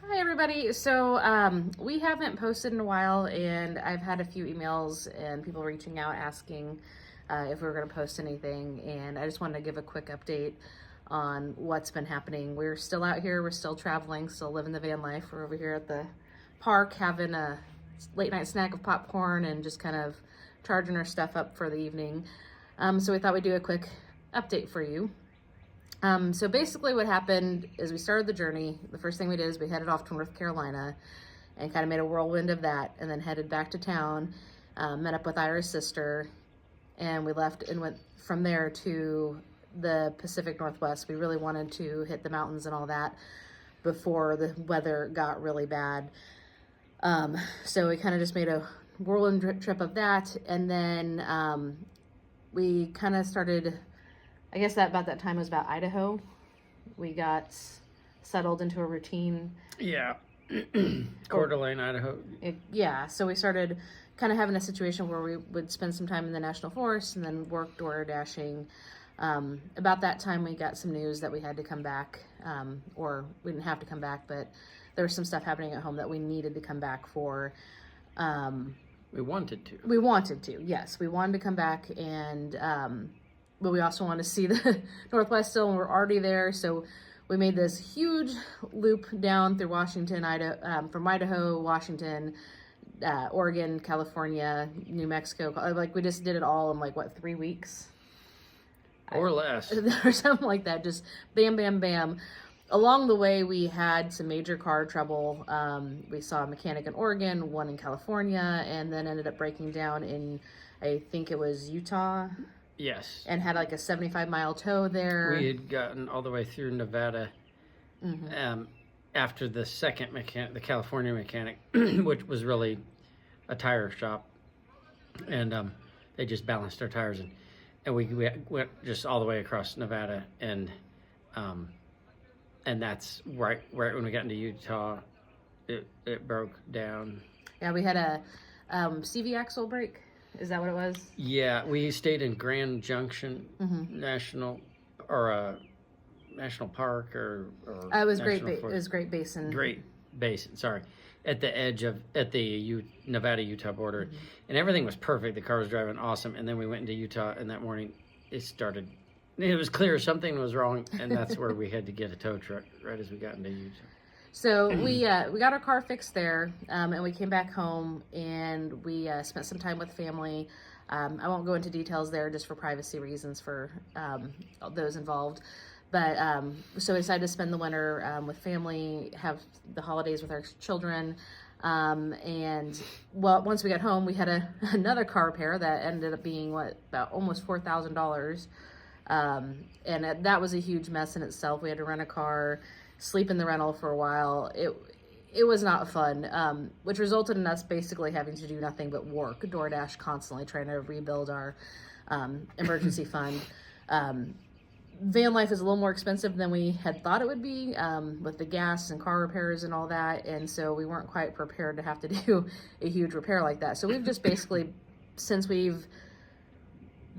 Hi everybody. So we haven't posted in a while, and I've had a few emails and people reaching out asking if we were going to post anything, and I just wanted to give a quick update on what's been happening. We're still out here, we're still traveling, still living the van life. We're over here at the park having a late night snack of popcorn and just kind of charging our stuff up for the evening. So we thought we'd do a quick update for you. So basically what happened is we started the journey. The first thing we did is we headed off to North Carolina and kind of made a whirlwind of that, and then headed back to town, met up with Ira's sister, and we left and went from there to the Pacific Northwest. We really wanted to hit the mountains and all that before the weather got really bad. So we kind of just made a whirlwind trip of that, and then we kind of started, I guess that about that time was about Idaho. We got settled into a routine. Yeah. Coeur d'Alene, Idaho. Yeah, so we started kind of having a situation where we would spend some time in the national forest and then work door dashing. About that time, we got some news that we had to come back, or we didn't have to come back, but there was some stuff happening at home that we needed to come back for. We wanted to. We wanted to, yes. We wanted to come back, and but we also wanted to see the Northwest still, and we're already there. So we made this huge loop down through Washington, Idaho, from Idaho, Washington, Oregon, California, New Mexico. Like, we just did it all in 3 weeks? Or less. Or something like that. Just bam, bam, bam. Along the way, we had some major car trouble. We saw a mechanic in Oregon, one in California, and then ended up breaking down in, I think it was Utah. Yes. And had like a 75-mile tow there. We had gotten all the way through Nevada after the second mechanic, the California mechanic, which was really a tire shop. And they just balanced our tires. And we went just all the way across Nevada. And that's right when we got into Utah, it broke down. Yeah, we had a CV axle break. Is that what it was? Yeah, we stayed in Grand Junction National Park or it was National It was Great Basin. Great Basin, sorry, at the edge of the Nevada-Utah border, and everything was perfect. The car was driving awesome, and then we went into Utah, and that morning it was clear something was wrong, and that's where we had to get a tow truck right as we got into Utah. So we got our car fixed there, and we came back home, and we spent some time with family. I won't go into details there just for privacy reasons for those involved. But so we decided to spend the winter with family, have the holidays with our children. And once we got home, we had another car repair that ended up being about almost $4,000. And that was a huge mess in itself. We had to rent a car, sleep in the rental for a while. It was not fun, which resulted in us basically having to do nothing but work DoorDash constantly, trying to rebuild our emergency fund. Van life is a little more expensive than we had thought it would be, with the gas and car repairs and all that, and so we weren't quite prepared to have to do a huge repair like that. So we've just basically, since we've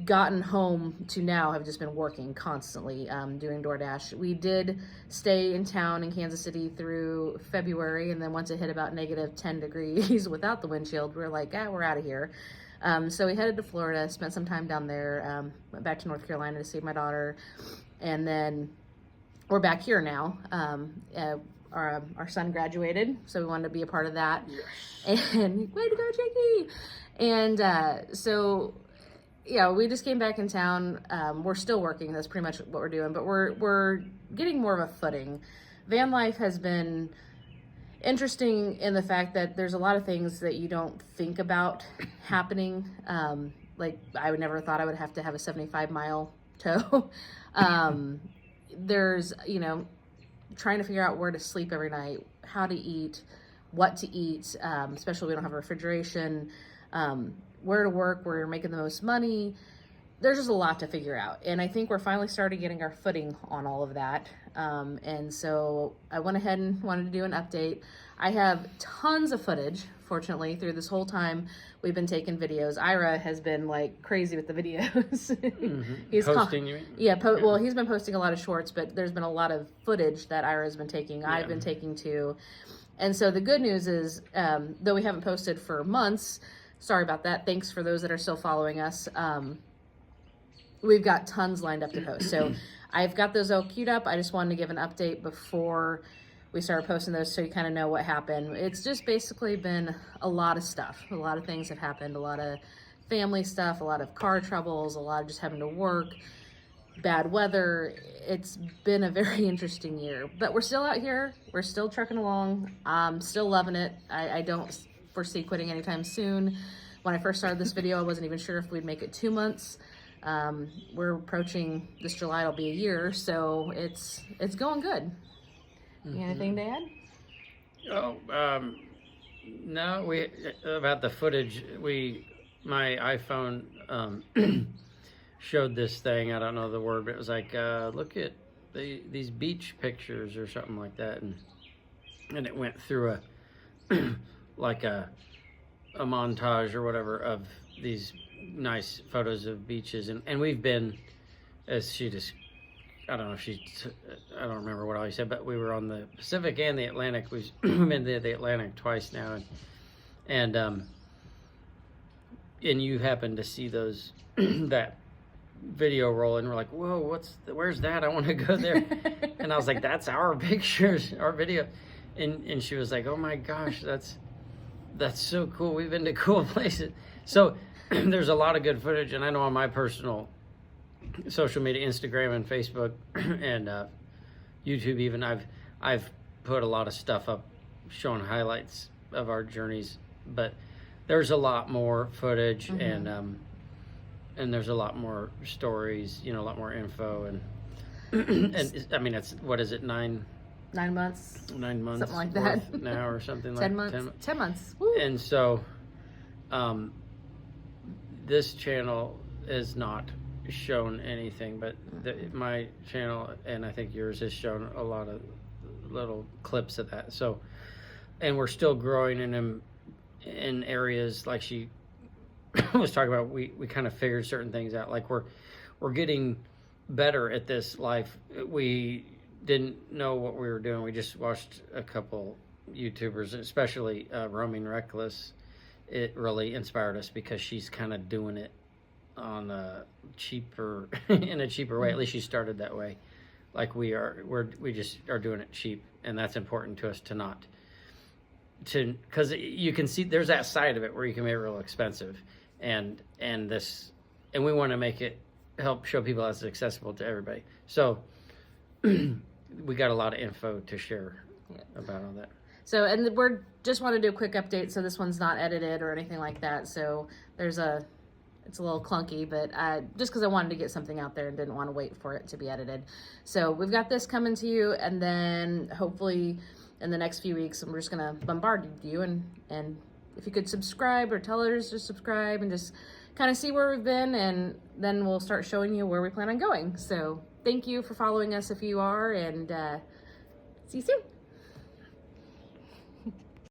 gotten home to now, have just been working constantly, doing DoorDash. We did stay in town in Kansas City through February, and then once it hit about negative 10 degrees without the windshield, we were like, we're out of here. So we headed to Florida, spent some time down there, went back to North Carolina to see my daughter, and then we're back here now. Our son graduated, so we wanted to be a part of that. Yes. And way to go, Jakey! And so yeah, we just came back in town. We're still working. That's pretty much what we're doing, but we're getting more of a footing. Van life has been interesting in the fact that there's a lot of things that you don't think about happening. Like, I would never thought I would have to have a 75-mile tow. There's, trying to figure out where to sleep every night, how to eat, what to eat, especially we don't have refrigeration, where to work, where you're making the most money. there's just a lot to figure out. And I think we're finally starting getting our footing on all of that. And so I went ahead and wanted to do an update. I have tons of footage, fortunately, through this whole time we've been taking videos. Ira has been like crazy with the videos. He's posting, you mean? Yeah, well, he's been posting a lot of shorts, but there's been a lot of footage that Ira's been taking. I've been taking too. And so the good news is, though we haven't posted for months, sorry about that. Thanks for those that are still following us. We've got tons lined up to post. So I've got those all queued up. I just wanted to give an update before we started posting those so you kind of know what happened. It's just basically been a lot of stuff. A lot of things have happened. A lot of family stuff, a lot of car troubles, a lot of just having to work, bad weather. It's been a very interesting year. But we're still out here. We're still trucking along. I'm still loving it. I don't foresee quitting anytime soon. When I first started this video, I wasn't even sure if we'd make it 2 months. We're approaching this July, it'll be a year, so it's going good. You got anything to add? Oh, no, about the footage, my iPhone, showed this thing, I don't know the word, but it was like, look at these beach pictures or something like that. And it went through like a montage or whatever of these nice photos of beaches, and we've been, as she just, I don't remember what all you said, but we were on the Pacific and the Atlantic. We've been to the Atlantic twice now, and you happen to see those that video roll, and we're like, whoa, where's that? I want to go there. And I was like, that's our pictures, our video, and she was like, oh my gosh, that's so cool. We've been to cool places. So there's a lot of good footage, and I know on my personal social media, Instagram and Facebook and YouTube even, I've put a lot of stuff up showing highlights of our journeys, but there's a lot more footage, and there's a lot more stories, a lot more info, and and I mean, it's, what is it, 9 months, 9 months, something like that now, or something 10 like months. 10 months. Woo. And so this channel has not shown anything, but my channel, and I think yours, has shown a lot of little clips of that. So, and we're still growing in areas like she was talking about. We kind of figured certain things out. Like we're getting better at this life. We didn't know what we were doing. We just watched a couple YouTubers, especially Roaming Reckless. It really inspired us because she's kind of doing it on a cheaper in a cheaper way. At least she started that way. Like we just are doing it cheap, and that's important to us because you can see there's that side of it where you can make it real expensive, and we want to make it help show people that's accessible to everybody. So we got a lot of info to share about all that. So, and we're just want to do a quick update. So this one's not edited or anything like that. So it's a little clunky, but just because I wanted to get something out there and didn't want to wait for it to be edited. So we've got this coming to you, and then hopefully in the next few weeks, I'm just going to bombard you, and if you could subscribe or tell others to subscribe and just kind of see where we've been, and then we'll start showing you where we plan on going. So thank you for following us if you are, and see you soon.